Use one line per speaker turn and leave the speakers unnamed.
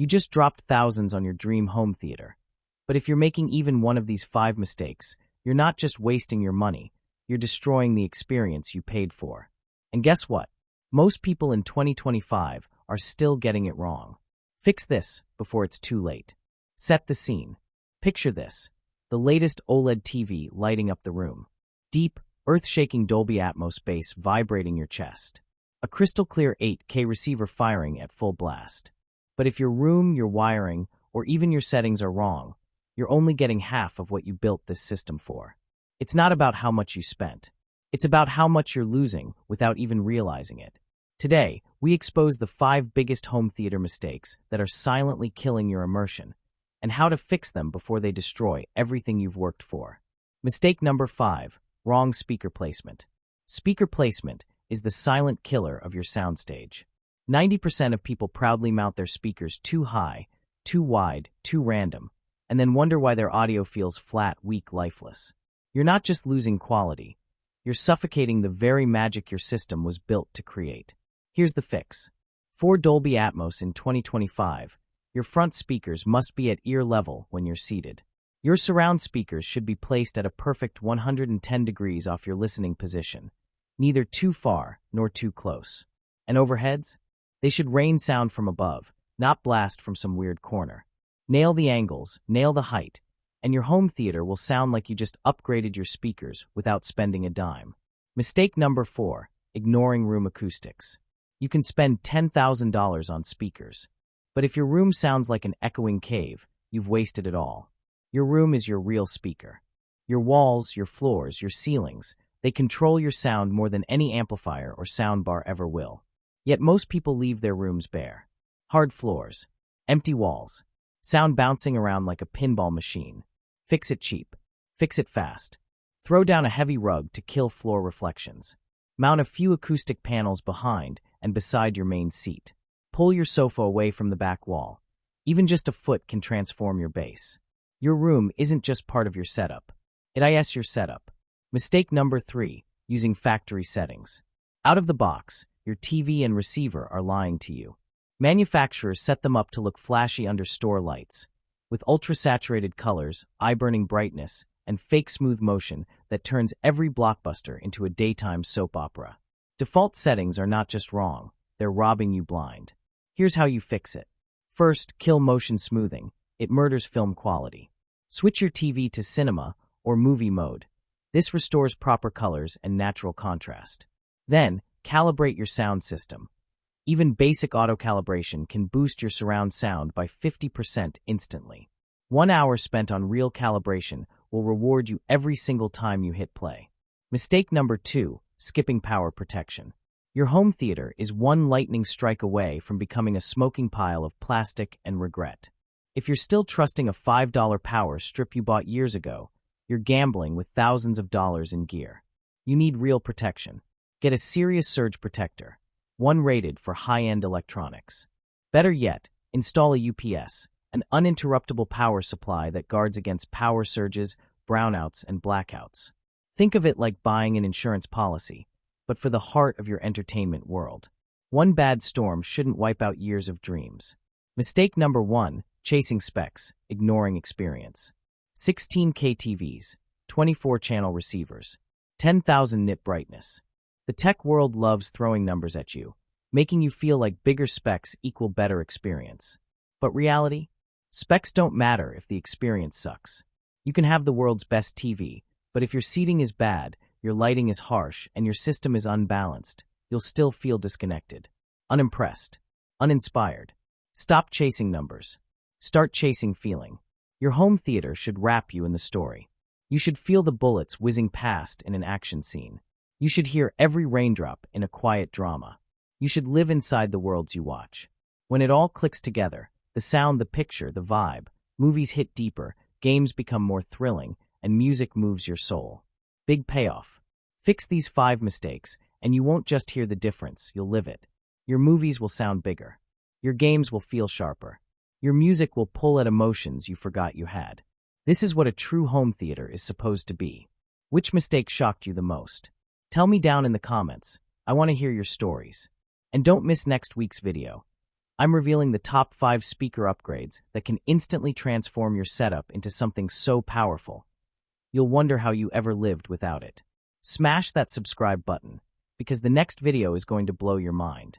You just dropped thousands on your dream home theater. But if you're making even one of these 5 mistakes, you're not just wasting your money, you're destroying the experience you paid for. And guess what? Most people in 2025 are still getting it wrong. Fix this before it's too late. Set the scene. Picture this: the latest OLED TV lighting up the room. Deep, earth-shaking Dolby Atmos bass vibrating your chest. A crystal-clear 8K receiver firing at full blast. But if your room, your wiring, or even your settings are wrong, you're only getting half of what you built this system for. It's not about how much you spent. It's about how much you're losing without even realizing it. Today, we expose the 5 biggest home theater mistakes that are silently killing your immersion, and how to fix them before they destroy everything you've worked for. Mistake number 5, wrong speaker placement. Speaker placement is the silent killer of your soundstage. 90% of people proudly mount their speakers too high, too wide, too random, and then wonder why their audio feels flat, weak, lifeless. You're not just losing quality, you're suffocating the very magic your system was built to create. Here's the fix. For Dolby Atmos in 2025, your front speakers must be at ear level when you're seated. Your surround speakers should be placed at a perfect 110 degrees off your listening position, neither too far nor too close. And overheads? They should rain sound from above, not blast from some weird corner. Nail the angles, nail the height, and your home theater will sound like you just upgraded your speakers without spending a dime. Mistake number 4, ignoring room acoustics. You can spend $10,000 on speakers, but if your room sounds like an echoing cave, you've wasted it all. Your room is your real speaker. Your walls, your floors, your ceilings, they control your sound more than any amplifier or soundbar ever will. Yet most people leave their rooms bare. Hard floors, empty walls, sound bouncing around like a pinball machine. Fix it cheap. Fix it fast. Throw down a heavy rug to kill floor reflections. Mount a few acoustic panels behind and beside your main seat. Pull your sofa away from the back wall. Even just a foot can transform your bass. Your room isn't just part of your setup. It is your setup. Mistake number 3, using factory settings. Out of the box, your TV and receiver are lying to you. Manufacturers set them up to look flashy under store lights, with ultra-saturated colors, eye-burning brightness, and fake smooth motion that turns every blockbuster into a daytime soap opera. Default settings are not just wrong, they're robbing you blind. Here's how you fix it. First, kill motion smoothing. It murders film quality. Switch your TV to cinema or movie mode. This restores proper colors and natural contrast. Then, calibrate your sound system. Even basic auto-calibration can boost your surround sound by 50% instantly. 1 hour spent on real calibration will reward you every single time you hit play. Mistake number 2, skipping power protection. Your home theater is one lightning strike away from becoming a smoking pile of plastic and regret. If you're still trusting a $5 power strip you bought years ago, you're gambling with thousands of dollars in gear. You need real protection. Get a serious surge protector, one rated for high-end electronics. Better yet, install a UPS, an uninterruptible power supply that guards against power surges, brownouts, and blackouts. Think of it like buying an insurance policy, but for the heart of your entertainment world. One bad storm shouldn't wipe out years of dreams. Mistake number 1, chasing specs, ignoring experience. 16K TVs, 24-channel receivers, 10,000 nit brightness. The tech world loves throwing numbers at you, making you feel like bigger specs equal better experience. But reality? Specs don't matter if the experience sucks. You can have the world's best TV, but if your seating is bad, your lighting is harsh, and your system is unbalanced, you'll still feel disconnected, unimpressed, uninspired. Stop chasing numbers. Start chasing feeling. Your home theater should wrap you in the story. You should feel the bullets whizzing past in an action scene. You should hear every raindrop in a quiet drama. You should live inside the worlds you watch. When it all clicks together, the sound, the picture, the vibe, movies hit deeper, games become more thrilling, and music moves your soul. Big payoff. Fix these 5 mistakes, and you won't just hear the difference, you'll live it. Your movies will sound bigger. Your games will feel sharper. Your music will pull at emotions you forgot you had. This is what a true home theater is supposed to be. Which mistake shocked you the most? Tell me down in the comments. I want to hear your stories. And don't miss next week's video. I'm revealing the top 5 speaker upgrades that can instantly transform your setup into something so powerful, you'll wonder how you ever lived without it. Smash that subscribe button, because the next video is going to blow your mind.